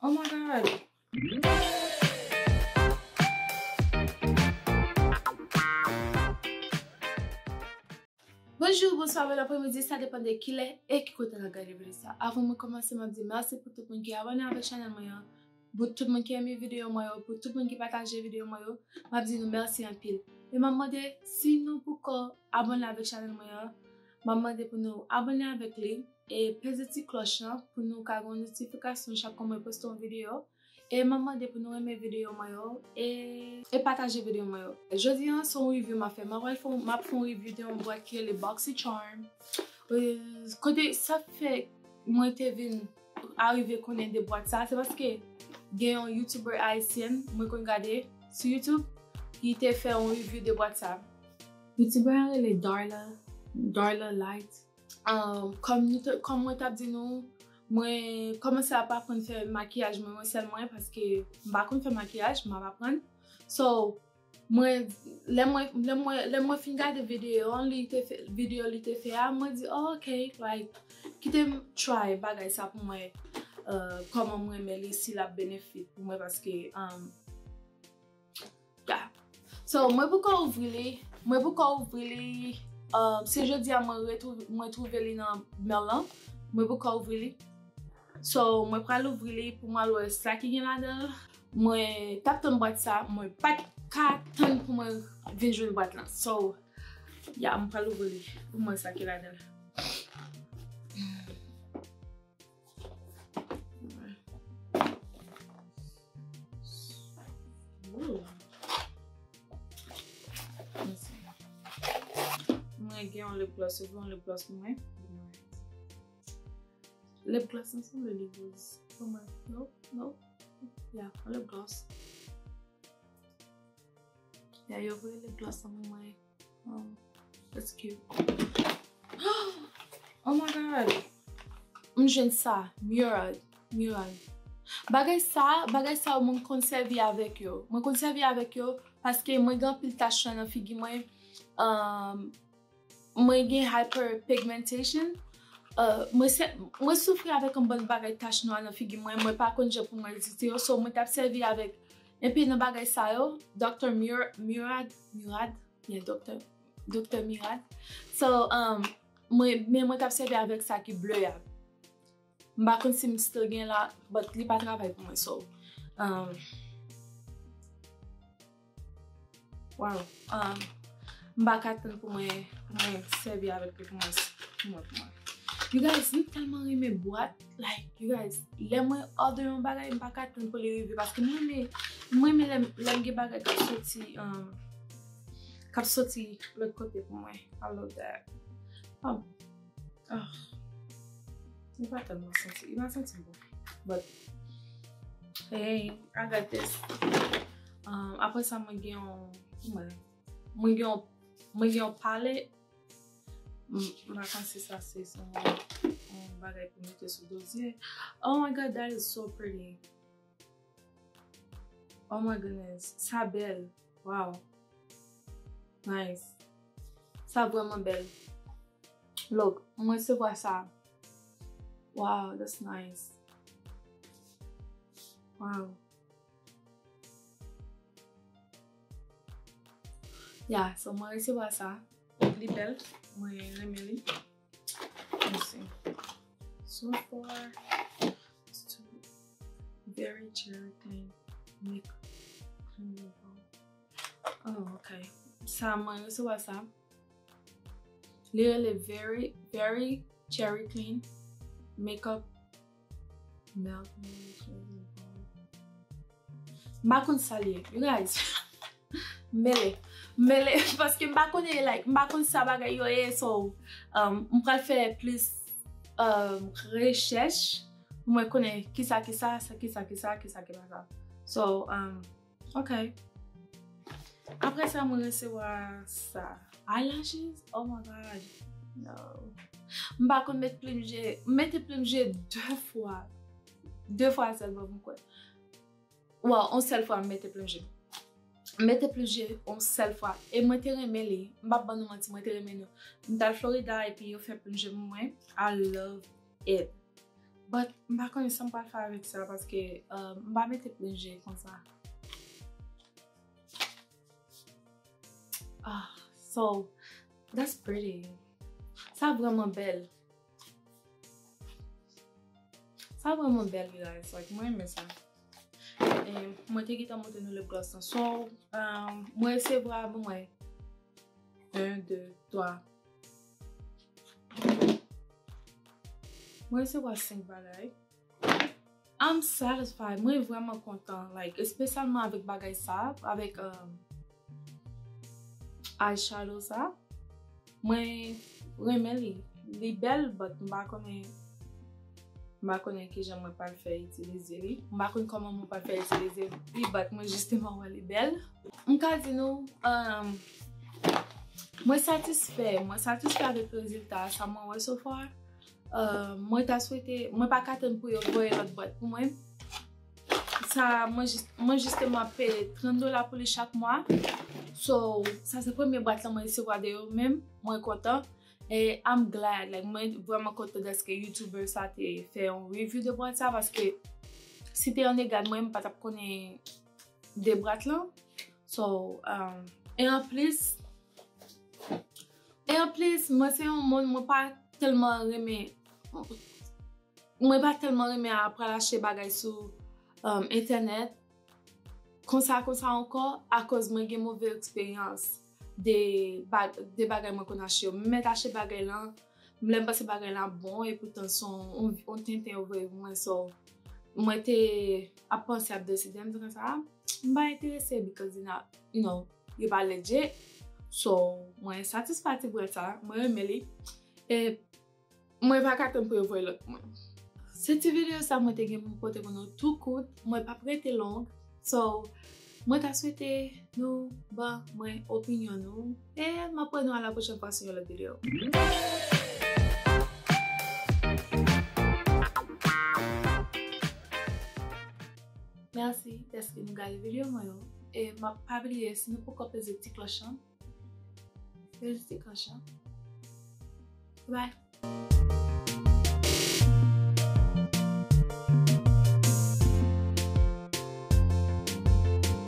Oh my god. Bonjour, bonsoir, bon après-midi, ça dépend de qui est et qui côté regarder vidéo ça. Avant de commencer, je dis merci pour tout le monde qui est abonné avec la chaîne moi, pour tout le monde qui aime mes vidéos moi, pour tout le monde qui partage les vidéos moi, je dis nous merci en pile. Et je demande si nous pouvons abonner avec la chaîne moi, je demande pour nous abonner avec lui et peser la cloche pour nous avoir une notification chaque fois que je poste une vidéo. Et je demande pour nous aimer vidéo moi et partager vidéo moi. Jeudi c'est une review m'a fait. M'a fait une review d'une boîte qui est le BoxyCharm. Côté ça fait moi t'ai venu arriver connaître des boîtes ça c'est parce que il y a un YouTuber haïtien moi qu'on regarder sur YouTube qui t'a fait une review de boîte ça. YouTuber les Darla Light. Comme moi t'ai dit nous moi commencé à pas apprendre à faire maquillage moi seulement parce que je pas faire maquillage m'a apprendre so moi les fin regarder vidéo li te fait vidéo li te fait moi dit oh, OK like quitte try bagay ça pour moi comment moi mais si la bénéfice pour moi parce que yeah so moi pourquoi ouvrir si je dis à moi trouver li dans Merlin moi pourquoi ouvrir so moi pral ouvrir pour moi le ça qui vient là-dedans moi tape ton boîte ça moi pas carton pour moi venir jouer boîte là so yeah moi pral ouvrir pour moi ça qui là-dedans moi gagne le plus souvent le plus pour moi lip gloss ensemble les gloss pour moi no yeah lip gloss yeah you wear lip gloss on my that's cute oh my god j'aime ça Murad bagay ça mon conserver avec yo parce que moi grand pile tache dans figi moi gen hyperpigmentation moi souffrir avec un bon bagay tache noire dans figi moi pas connait pour moi résister so moi t'a servi avec et puis dans bagay ça yo Dr. Murad yeah Dr. Murad so moi t'a servi avec ça qui bleu ya m'pa connait si m'still gen là but li pas travail pour moi so wow m'pa attendre pour moi servir avec pour moi you guys need tellement aimer boîte like you guys les moi order un bagay m'pa attendre pour les review parce que moi les bagay cap sorti l'autre côté pour moi I love that il va tellement sentir il va sentir bon but hey I got this après ça moi gen un palette ma pensée ça c'est son bagay pour mettre sur dossier oh my god that is so pretty oh my goodness ça belle wow nice ça vraiment belle look moi c'est voir ça wow that's nice wow yeah so moi c'est voir ça li belle moi j'aime li let's see so far it's very cherry thing make oh okay ça moi c'est voir ça literally very cherry clean makeup melt ma kon salier you guys mêlé parce que m'pa connait like m'pa connait ça bagay yo so m'pral faire plus recherche moi connait qui ça so okay après ça moi recevoir ça eyelashes oh my god no m'pa connait mettre plunger deux fois seulement quoi wow on seule fois mettre plunger une seule fois et moi te remeli m'pa ban nou menti moi te remeli dans Florida et puis yo fait plunger moi I love it But mba konen sa mpa fè avèk sa paske mba mette plonje kon sa. So, that's pretty. Sa vreman bel. Sa vreman bel, guys. Like, mwen eme sa. Mwen te gita monte nou lip gloss nan. So, mwen se vra mwen. 1, 2, 3. Mwen se vra 5 bagay. I'm satisfied. Mwen vreman kontan. Like, espesyalman avèk bagay sa. Avèk eyeshadow sa. Mwen reme li. Li bel, but mba konen ki jan mwen pal fè itilize li. Mba konen koman mwen pal fè itilize li, but mwen justement wè li bel. Mka di nou, mwen satisfè avèk rezultat sa mwen wè so far. Mwen ta souwete, mwen pa katen pou yo voye lot bot pou mwen. Mwen justement pè $30 pou li chak mwa. So, sa se premier bot la mwen isi wade yo mèm, mwen kontan. Et I'm glad, like, mwen vreman kontan deske YouTuber sa te fè yon review de bot sa, paske si te yon negad mwen patap konen de brat lan. So, et en plus, mwen se yon moun mwen pa telman reme apre lache bagay sou internet. Konsa ankon, a koz mwen gen mouve eksperyans de bagay mwen kon ache yo. Mwen ache bagay lan, mwen pase bagay lan bon, et pourtant son, on tenten ouvre mwen, so, mwen te apanse ap deside, mwen kon sa, mwen ba interese, because, you know, yo ba legit, so, mwen satisfati pou eta, mwen reme li, et mwen va katen pou yo voye lot mwen. Seti video sa mwen te gen mwen pote konon tout kout, mwen pa prete long. So, mwen ta souwete nou ba mwen opinyon nou. Et mwen apre nou a la pochen fwa sur la video. Merci deske nou gade video mwen yo. Et mwen pa bliye si nou pou kopeze ti klochan. Peze ti klochan. Bye.